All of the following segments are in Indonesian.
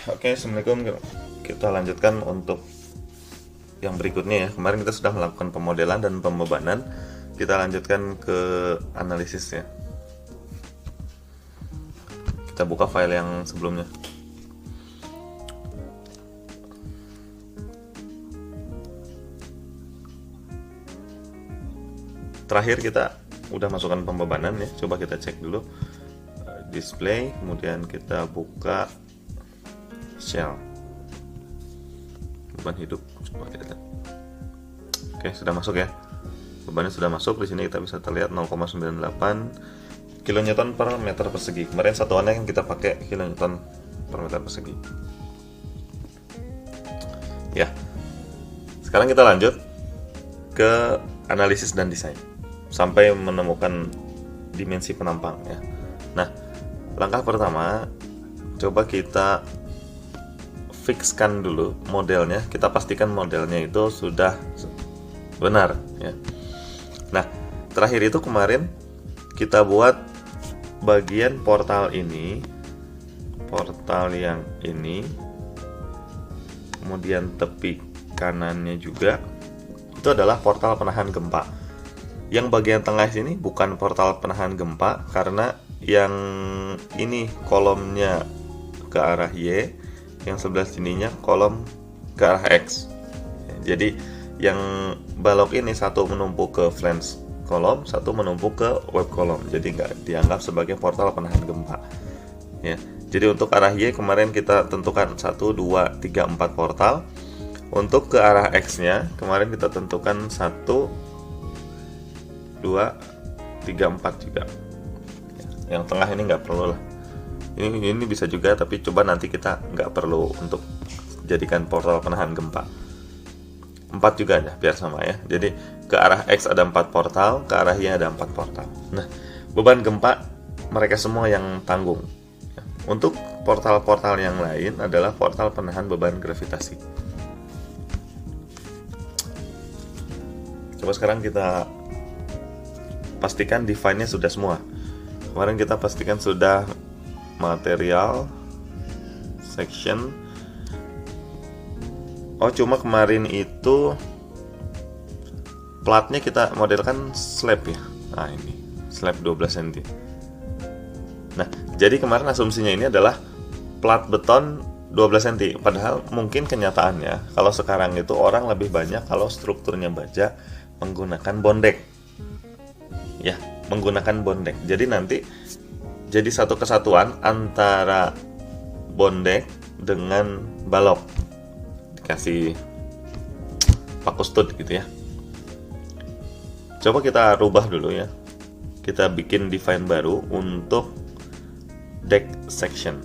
Oke, Assalamualaikum. Kita lanjutkan untuk yang berikutnya ya. Kemarin kita sudah melakukan pemodelan dan pembebanan. Kita lanjutkan ke analisis ya. Kita buka file yang sebelumnya. Terakhir kita udah masukkan pembebanan ya. Coba kita cek dulu display, kemudian kita buka shell beban hidup. Coba kita lihat. Oke, sudah masuk ya. Bebannya sudah masuk. Di sini kita bisa terlihat 0,98 kN per meter persegi. Kemarin satuannya yang kita pakai kN per meter persegi. Ya. Sekarang kita lanjut ke analisis dan desain sampai menemukan dimensi penampang ya. Nah, langkah pertama coba kita fixkan dulu modelnya. Kita pastikan modelnya itu sudah benar ya. Nah, terakhir itu kemarin kita buat bagian portal ini, portal yang ini, kemudian tepi kanannya juga itu adalah portal penahan gempa. Yang bagian tengah sini bukan portal penahan gempa karena yang ini kolomnya ke arah Y, yang sebelah sininya kolom ke arah X. Jadi yang balok ini satu menumpuk ke flange kolom, satu menumpuk ke web kolom. Jadi nggak dianggap sebagai portal penahan gempa. Ya. Jadi untuk arah Y kemarin kita tentukan 1, 2, 3, 4 portal. Untuk ke arah X-nya kemarin kita tentukan 1, 2, 3, 4 juga. Yang tengah ini nggak perlu lah. Ini bisa juga, tapi coba nanti kita nggak perlu untuk jadikan portal penahan gempa. 4 juga ya, biar sama ya. Jadi ke arah X ada 4 portal, ke arah Y ada 4 portal. Nah, beban gempa mereka semua yang tanggung. Untuk portal-portal yang lain adalah portal penahan beban gravitasi. Coba sekarang kita pastikan define-nya sudah semua. Kemarin kita pastikan sudah material, section. Oh, cuma kemarin itu platnya kita modelkan slab ya. Nah, ini slab 12 cm. Nah, jadi kemarin asumsinya ini adalah plat beton 12 cm. Padahal mungkin kenyataannya kalau sekarang itu orang lebih banyak kalau strukturnya baja menggunakan bondek. Ya, menggunakan bondek. Jadi nanti jadi satu kesatuan antara bondek dengan balok. Dikasih paku stud gitu ya. Coba kita rubah dulu ya. Kita bikin define baru untuk deck section.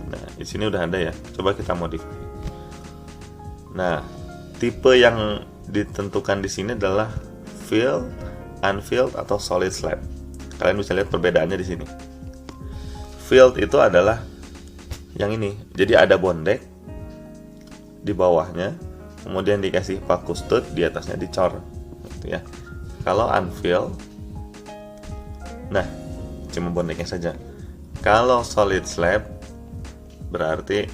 Nah, di sini udah ada ya. Coba kita modify. Nah, tipe yang ditentukan di sini adalah filled, unfilled atau solid slab. Kalian bisa lihat perbedaannya di sini. Filled itu adalah yang ini. Jadi ada bondek di bawahnya, kemudian dikasih paku stud, di atasnya dicor gitu ya. Kalau unfilled, nah cuma bondeknya saja. Kalau solid slab berarti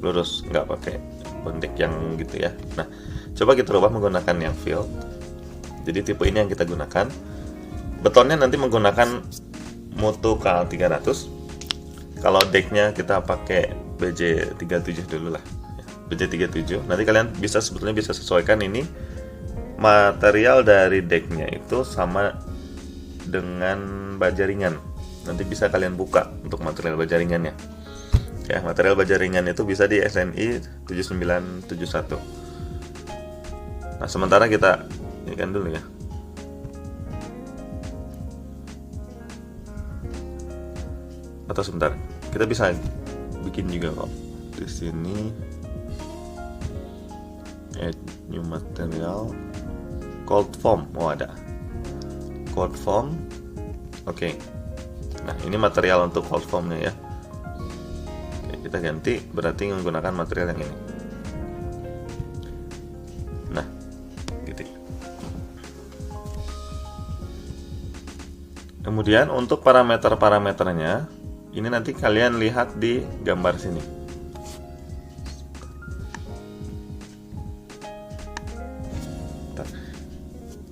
lurus, nggak pakai bondek yang gitu ya. Nah, coba kita rubah menggunakan yang filled. Jadi tipe ini yang kita gunakan. Betonnya nanti menggunakan mutu KL300. Kalau decknya kita pakai BJ37 dulu lah. BJ37. Nanti kalian sebetulnya bisa sesuaikan ini material dari decknya itu sama dengan baja ringan. Nanti bisa kalian buka untuk material baja ringannya. Ya, material baja ringan itu bisa di SNI 7971. Nah, sementara kita ini kan dulu ya. Atau sebentar, kita bisa bikin juga kok. Di sini add new material, cold foam. Oh, ada cold foam. Oke. Nah, ini material untuk cold foamnya ya. Oke, kita ganti, berarti menggunakan material yang ini. Nah, gitu. Kemudian untuk parameter-parameternya Ini nanti kalian lihat di gambar sini.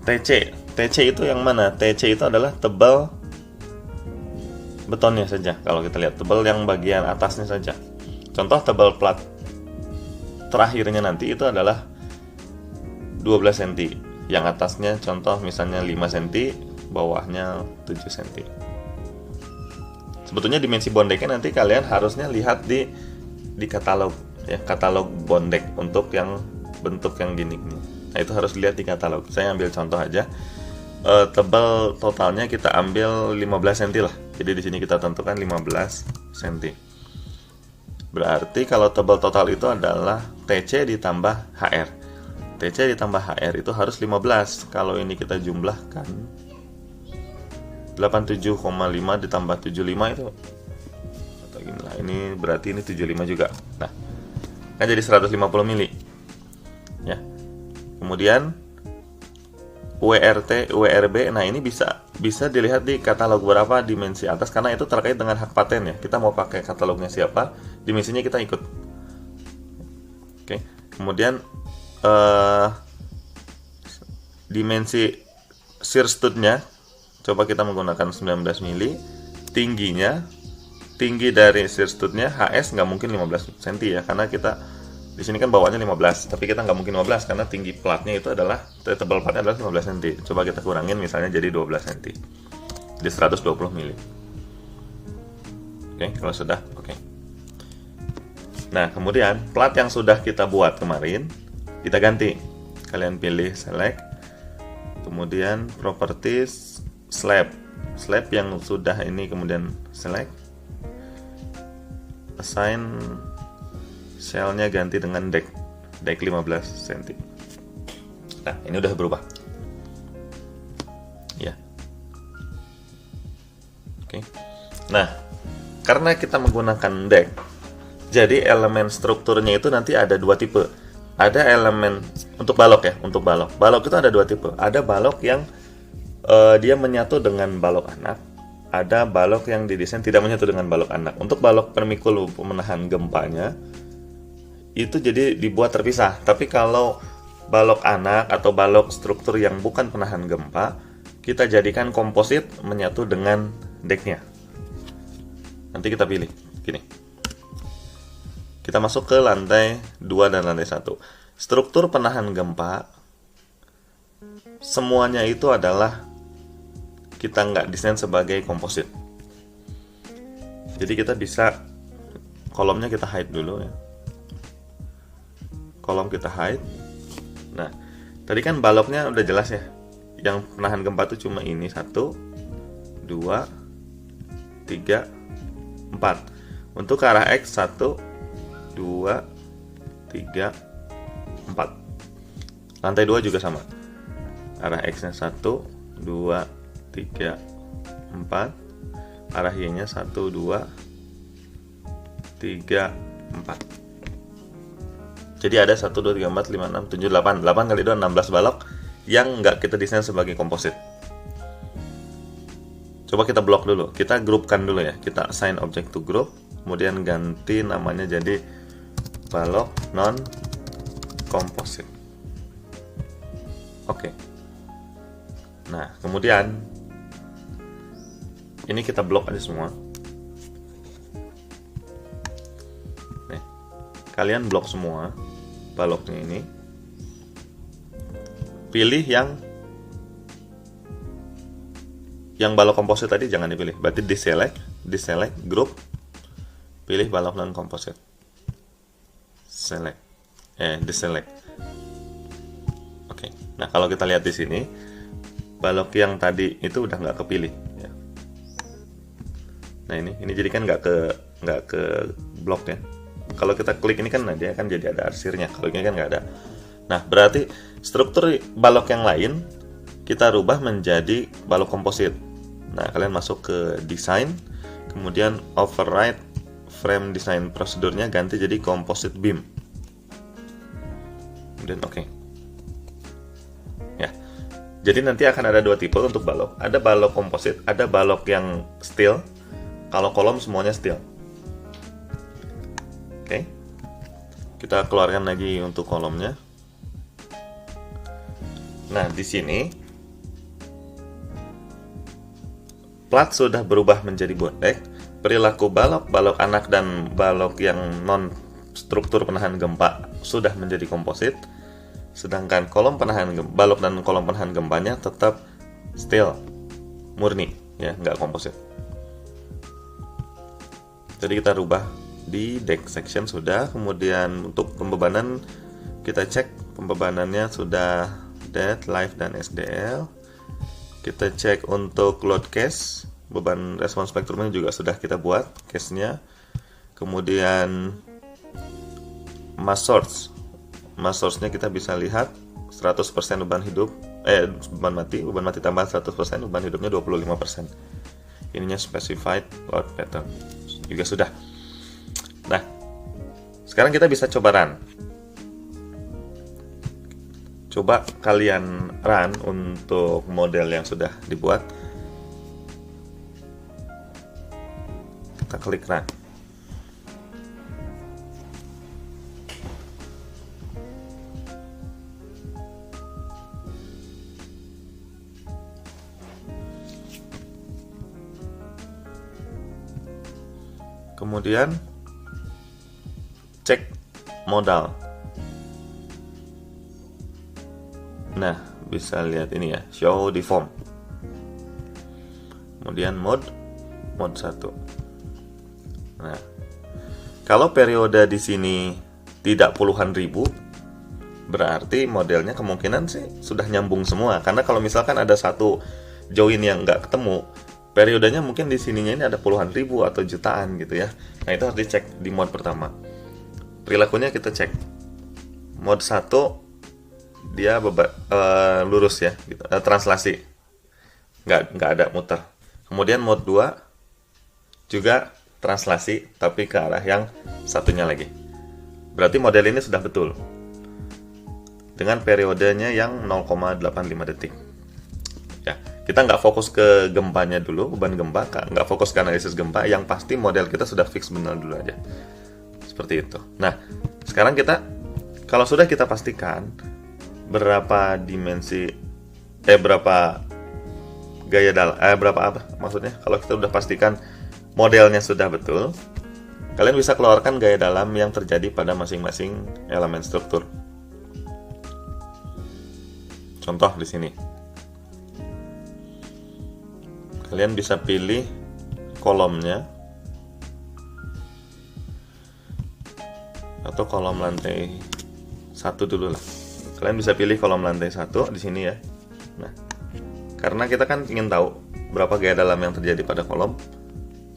TC itu yang mana? TC itu adalah tebal betonnya saja. Kalau kita lihat tebal yang bagian atasnya saja. Contoh tebal plat terakhirnya nanti itu adalah 12 cm. Yang atasnya contoh misalnya 5 cm, bawahnya 7 cm. Sebetulnya dimensi bondeknya nanti kalian harusnya lihat di katalog ya, katalog bondek untuk yang bentuk yang gini. Nah, itu harus dilihat di katalog. Saya ambil contoh aja. Tebal totalnya kita ambil 15 cm lah. Jadi di sini kita tentukan 15 cm. Berarti kalau tebal total itu adalah TC ditambah HR. TC ditambah HR itu harus 15. Kalau ini kita jumlahkan 87,5 ditambah 75 itu atau gini lah. Ini berarti ini 75 juga. Nah, kan jadi 150 mili. Ya. Kemudian WRT, WRB, nah ini bisa dilihat di katalog berapa dimensi atas karena itu terkait dengan hak paten ya. Kita mau pakai katalognya siapa, dimensinya kita ikut. Oke. Kemudian dimensi shear stud-nya coba kita menggunakan 19 mili. Tinggi dari shear stud-nya HS nggak mungkin 15 cm ya, karena kita di sini kan bawahnya 15, tapi kita nggak mungkin 15 karena tinggi platnya itu adalah, tebal platnya adalah 15 cm. Coba kita kurangin misalnya jadi 12 cm. Jadi 120 mili. Oke, kalau sudah, oke. Nah, kemudian plat yang sudah kita buat kemarin kita ganti. Kalian pilih select, kemudian properties, slab yang sudah ini kemudian select, assign shell-nya ganti dengan deck 15 cm. Nah, ini udah berubah. Ya. Oke. Nah, karena kita menggunakan deck, jadi elemen strukturnya itu nanti ada dua tipe. Ada elemen untuk balok ya, untuk balok. Balok itu ada dua tipe. Ada balok yang dia menyatu dengan balok anak. Ada balok yang didesain tidak menyatu dengan balok anak. Untuk balok permikul pemenahan gempanya itu jadi dibuat terpisah. Tapi kalau balok anak atau balok struktur yang bukan penahan gempa, kita jadikan komposit menyatu dengan decknya. Nanti kita pilih gini. Kita masuk ke lantai 2 dan lantai 1. Struktur penahan gempa semuanya itu adalah kita nggak desain sebagai komposit. Jadi kita bisa kolomnya kita hide dulu ya. Kolom kita hide. Nah, tadi kan baloknya udah jelas ya. Yang penahan gempa itu cuma ini 1, 2, 3, 4. Untuk ke arah X 1, 2, 3, 4. Lantai 2 juga sama. Arah X-nya 1, 2, 3, 4. Arah Y-nya 1, 2, 3, 4. Jadi ada 1, 2, 3, 4, 5, 6, 7, 8. 8 kali 2, 16 balok yang nggak kita desain sebagai komposit. Coba kita blok dulu. Kita grupkan dulu ya. Kita assign object to group. Kemudian ganti namanya jadi balok non komposit. Oke. Nah, kemudian ini kita blok aja semua. Nih, kalian blok semua baloknya ini. Pilih yang balok komposit tadi jangan dipilih. Berarti deselect group. Pilih balok non komposit. Deselect. Oke. Nah, kalau kita lihat di sini, balok yang tadi itu udah nggak kepilih. Ya. Nah ini jadi kan nggak ke blok ya. Kalau kita klik ini kan dia akan jadi ada arsirnya. Kalau ini kan nggak ada. Nah, berarti struktur balok yang lain kita rubah menjadi balok komposit. Nah, kalian masuk ke design, kemudian override frame design, prosedurnya ganti jadi composite beam. Kemudian oke. Ya. Jadi nanti akan ada dua tipe untuk balok. Ada balok komposit, ada balok yang steel. Kalau kolom semuanya still. Oke. Kita keluarkan lagi untuk kolomnya. Nah, di sini plat sudah berubah menjadi bootleg. Perilaku balok anak dan balok yang non struktur penahan gempa sudah menjadi komposit. Sedangkan kolom penahan balok dan kolom penahan gempanya tetap still, murni, ya, nggak komposit. Jadi kita rubah di deck section sudah. Kemudian untuk pembebanan kita cek pembebanannya sudah dead, live, dan SDL. Kita cek untuk load case, beban respon spektrumnya juga sudah kita buat case-nya. Kemudian mass source-nya kita bisa lihat 100% beban hidup, beban mati tambah 100%, beban hidupnya 25%. Ininya specified load pattern juga sudah. Nah, sekarang kita bisa coba run. Coba kalian run untuk model yang sudah dibuat. Kita klik run. Kemudian cek modal. Nah, bisa lihat ini ya, show deform. Kemudian mode 1. Nah, kalau periode di sini tidak puluhan ribu, berarti modelnya kemungkinan sih sudah nyambung semua. Karena kalau misalkan ada satu join yang nggak ketemu, periodenya mungkin di sininya ini ada puluhan ribu atau jutaan gitu ya. Nah, itu harus dicek di mode pertama. Perilakunya kita cek. Mode 1 dia lurus ya, gitu. Translasi. Nggak ada muter. Kemudian mode 2 juga translasi tapi ke arah yang satunya lagi. Berarti model ini sudah betul. Dengan periodenya yang 0,85 detik. Ya, kita nggak fokus ke gempanya dulu, beban gempa, nggak fokus ke analisis gempa, yang pasti model kita sudah fix benar dulu aja. Seperti itu. Nah, sekarang kalau sudah kita pastikan berapa dimensi, berapa gaya dalam, berapa apa maksudnya, kalau kita sudah pastikan modelnya sudah betul, kalian bisa keluarkan gaya dalam yang terjadi pada masing-masing elemen struktur. Contoh di sini. Kalian bisa pilih kolomnya atau kolom lantai 1 dulu lah. Kalian bisa pilih kolom lantai 1 di sini ya. Nah, karena kita kan ingin tahu berapa gaya dalam yang terjadi pada kolom,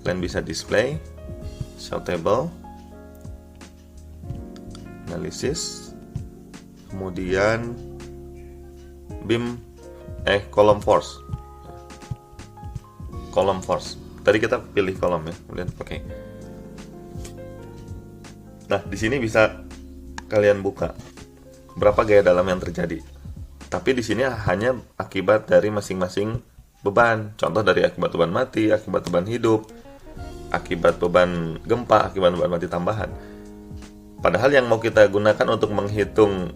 kalian bisa display, show table, analisis, kemudian kolom force. Kolom force. Tadi kita pilih kolom ya, kemudian oke. Nah, di sini bisa kalian buka berapa gaya dalam yang terjadi. Tapi di sini hanya akibat dari masing-masing beban. Contoh dari akibat beban mati, akibat beban hidup, akibat beban gempa, akibat beban mati tambahan. Padahal yang mau kita gunakan untuk menghitung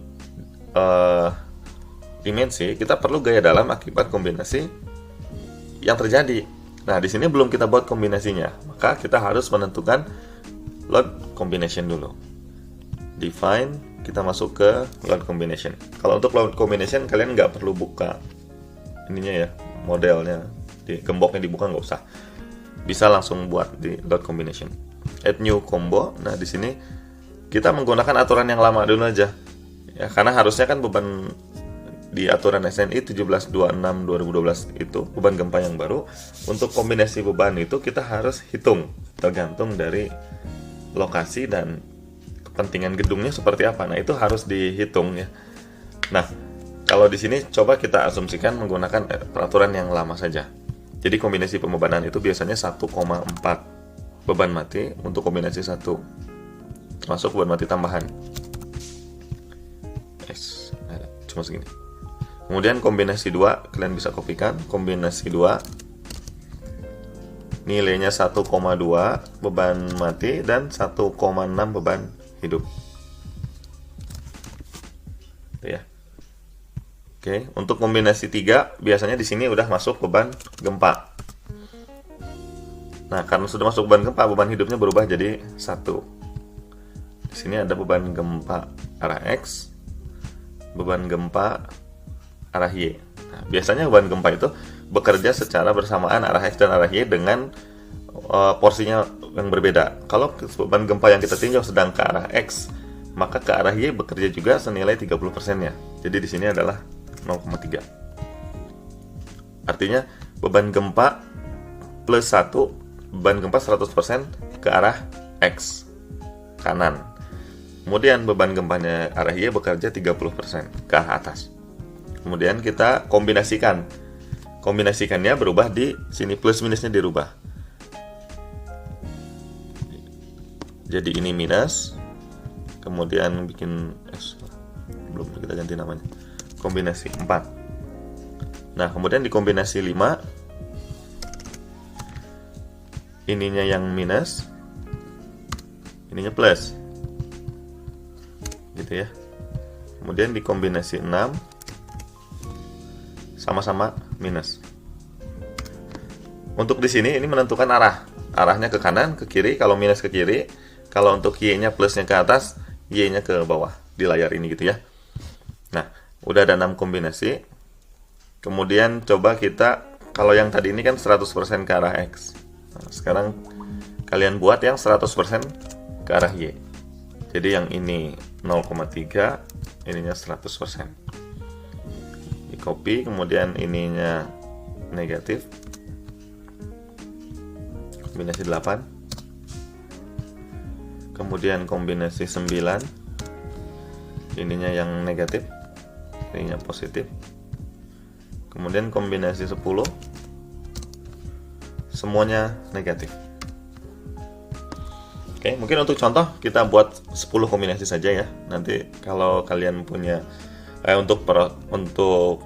dimensi, kita perlu gaya dalam akibat kombinasi yang terjadi. Nah, di sini belum kita buat kombinasinya, maka kita harus menentukan load combination dulu. Define, kita masuk ke load combination. Kalau untuk load combination kalian nggak perlu buka ininya ya, modelnya, gemboknya dibuka nggak usah. Bisa langsung buat di load combination. Add new combo. Nah, di sini kita menggunakan aturan yang lama dulu aja. Ya, karena harusnya kan beban di aturan SNI 1726/2012 itu beban gempa yang baru. Untuk kombinasi beban itu kita harus hitung tergantung dari lokasi dan kepentingan gedungnya seperti apa. Nah, itu harus dihitung ya. Nah, kalau di sini coba kita asumsikan menggunakan peraturan yang lama saja. Jadi kombinasi pembebanan itu biasanya 1,4 beban mati untuk kombinasi 1, termasuk beban mati tambahan. Cuma segini. Kemudian kombinasi 2 kalian bisa kopikan, kombinasi 2 nilainya 1,2 beban mati dan 1,6 beban hidup. Itu ya. Oke, untuk kombinasi 3 biasanya di sini udah masuk beban gempa. Nah, karena sudah masuk beban gempa, beban hidupnya berubah jadi 1. Di sini ada beban gempa arah X, beban gempa arah Y. Nah, biasanya beban gempa itu bekerja secara bersamaan arah X dan arah Y dengan porsinya yang berbeda. Kalau beban gempa yang kita tinjau sedang ke arah X, maka ke arah Y bekerja juga senilai 30%-nya. Jadi di sini adalah 0,3. Artinya beban gempa plus 1, beban gempa 100% ke arah X kanan. Kemudian beban gempanya arah Y bekerja 30% ke arah atas. Kemudian kita kombinasikan. Kombinasikannya berubah di sini, plus minusnya dirubah. Jadi ini minus, kemudian bikin belum kita ganti namanya. Kombinasi 4. Nah, kemudian di kombinasi 5 ininya yang minus, ininya plus. Gitu ya. Kemudian di kombinasi 6 sama-sama minus. Untuk di sini ini menentukan arah. Arahnya ke kanan, ke kiri. Kalau minus ke kiri, kalau untuk Y-nya plusnya ke atas, Y-nya ke bawah di layar ini gitu ya. Nah, udah ada 6 kombinasi. Kemudian coba kita, kalau yang tadi ini kan 100% ke arah X. Nah, sekarang kalian buat yang 100% ke arah Y. Jadi yang ini 0,3, ininya 100%. Di copy, kemudian ininya negatif. Kombinasi 8. Kemudian kombinasi 9. Ininya yang negatif, ininya positif. Kemudian kombinasi 10, semuanya negatif. Oke, mungkin untuk contoh kita buat 10 kombinasi saja ya. Nanti kalau kalian punya untuk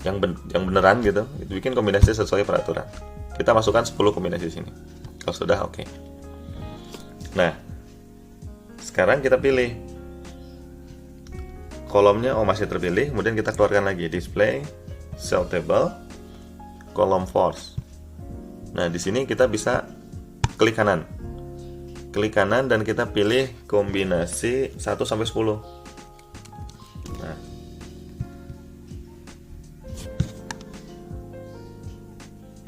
yang beneran gitu, itu bikin kombinasi sesuai peraturan. Kita masukkan 10 kombinasi di sini. Kalau sudah oke. Nah, sekarang kita pilih kolomnya, masih terpilih, kemudian kita keluarkan lagi display cell table column force. Nah, di sini kita bisa klik kanan. Klik kanan dan kita pilih kombinasi 1 sampai 10.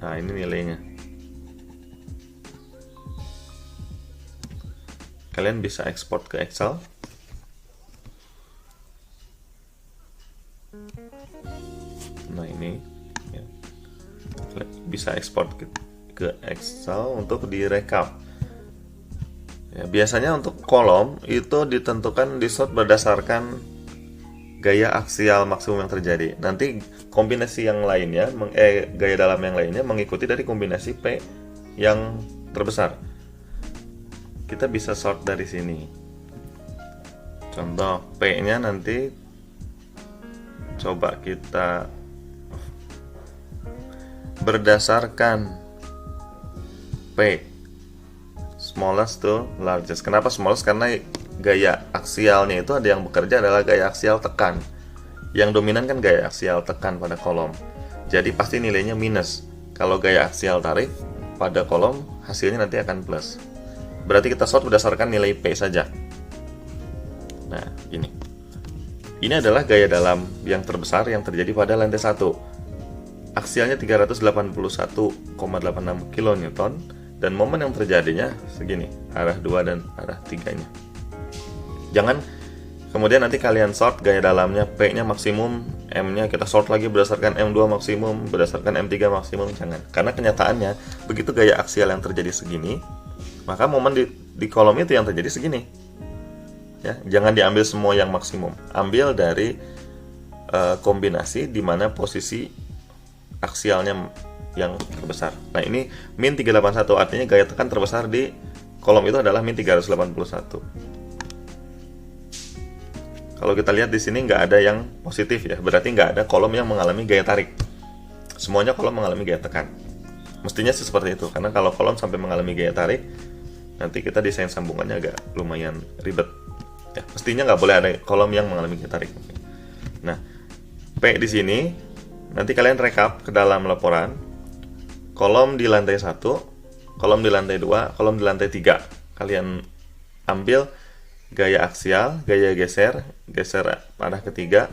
Nah, ini nilainya. Kalian bisa ekspor ke Excel. Nah, ini ya. Bisa ekspor ke Excel untuk direkap. Ya, biasanya untuk kolom itu ditentukan di sort berdasarkan gaya aksial maksimum yang terjadi. Nanti kombinasi yang lainnya, gaya dalam yang lainnya mengikuti dari kombinasi P yang terbesar. Kita bisa sort dari sini. Contoh P-nya nanti coba kita berdasarkan P, smallest to largest. Kenapa smallest? Karena gaya aksialnya itu ada yang bekerja adalah gaya aksial tekan. Yang dominan kan gaya aksial tekan pada kolom. Jadi pasti nilainya minus. Kalau gaya aksial tarik pada kolom, hasilnya nanti akan plus. Berarti kita sort berdasarkan nilai P saja. Nah, ini. Ini adalah gaya dalam yang terbesar yang terjadi pada lantai 1. Aksialnya 381,86 kN dan momen yang terjadinya segini, arah 2 dan arah 3-nya. Jangan kemudian nanti kalian sort gaya dalamnya P-nya maksimum, M-nya kita sort lagi berdasarkan M2 maksimum, berdasarkan M3 maksimum, jangan. Karena kenyataannya begitu gaya aksial yang terjadi segini, maka momen di kolom itu yang terjadi segini. Ya, jangan diambil semua yang maksimum. Ambil dari kombinasi di mana posisi aksialnya yang terbesar. Nah, ini min 381, artinya gaya tekan terbesar di kolom itu adalah min 381. Kalau kita lihat di sini nggak ada yang positif ya, berarti nggak ada kolom yang mengalami gaya tarik. Semuanya kolom mengalami gaya tekan. Mestinya sih seperti itu, karena kalau kolom sampai mengalami gaya tarik, nanti kita desain sambungannya agak lumayan ribet. Ya, mestinya nggak boleh ada kolom yang mengalami gaya tarik. Nah, P di sini, nanti kalian rekap ke dalam laporan, kolom di lantai 1, kolom di lantai 2, kolom di lantai 3. Kalian ambil gaya aksial, gaya geser, geser arah ketiga,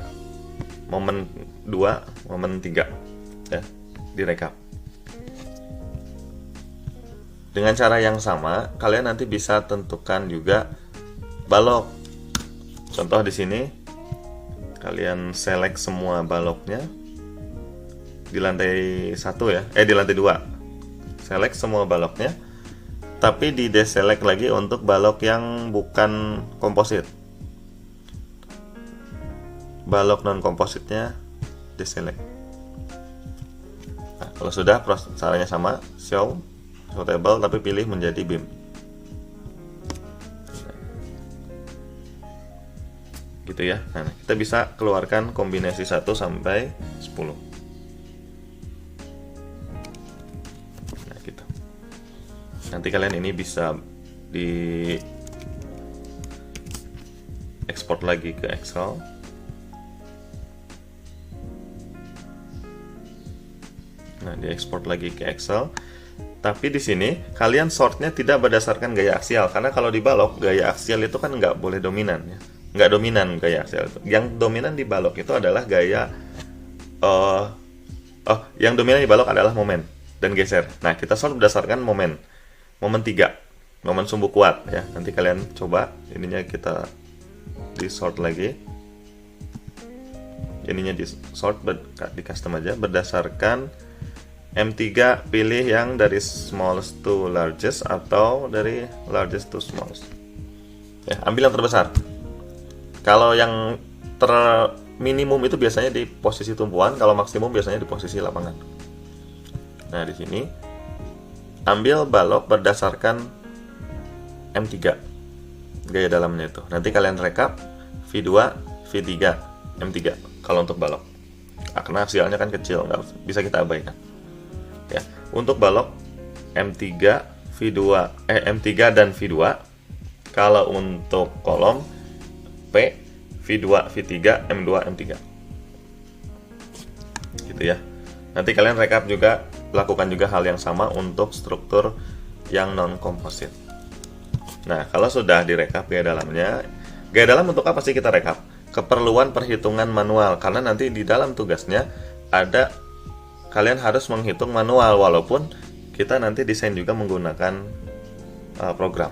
momen 2, momen 3. Ya, direkap. Dengan cara yang sama, kalian nanti bisa tentukan juga balok. Contoh di sini, kalian select semua baloknya di lantai 1 ya, di lantai 2. Select semua baloknya, tapi di deselect lagi untuk balok yang bukan komposit. Balok non kompositnya deselect. Nah, kalau sudah, caranya sama, show table, tapi pilih menjadi beam. Gitu ya. Nah, kita bisa keluarkan kombinasi 1 sampai 10. Nah, gitu. Nanti kalian ini bisa di ekspor lagi ke Excel. Nah, diekspor lagi ke Excel. Tapi di sini kalian sortnya tidak berdasarkan gaya aksial, karena kalau di balok gaya aksial itu kan nggak boleh dominan ya, nggak dominan gaya aksial itu. Yang dominan di balok itu adalah gaya yang dominan di balok adalah momen dan geser. Nah, kita sort berdasarkan momen 3, momen sumbu kuat ya. Nanti kalian coba ininya kita di sort lagi, ininya di sort di custom aja berdasarkan M3, pilih yang dari smallest to largest atau dari largest to smallest. Ya, ambil yang terbesar. Kalau yang minimum itu biasanya di posisi tumpuan, kalau maksimum biasanya di posisi lapangan. Nah, di sini ambil balok berdasarkan M3 gaya dalamnya itu. Nanti kalian rekap V2, V3, M3 kalau untuk balok. Karena aksialnya kan kecil, nggak bisa kita abaikan. Ya, untuk balok M3, M3 dan V2. Kalau untuk kolom P, V2, V3, M2, M3. Gitu ya. Nanti kalian rekap juga, lakukan juga hal yang sama untuk struktur yang non komposit. Nah, kalau sudah direkap gaya dalamnya, gaya dalam untuk apa sih kita rekap? Keperluan perhitungan manual, karena nanti di dalam tugasnya ada kalian harus menghitung manual, walaupun kita nanti desain juga menggunakan program.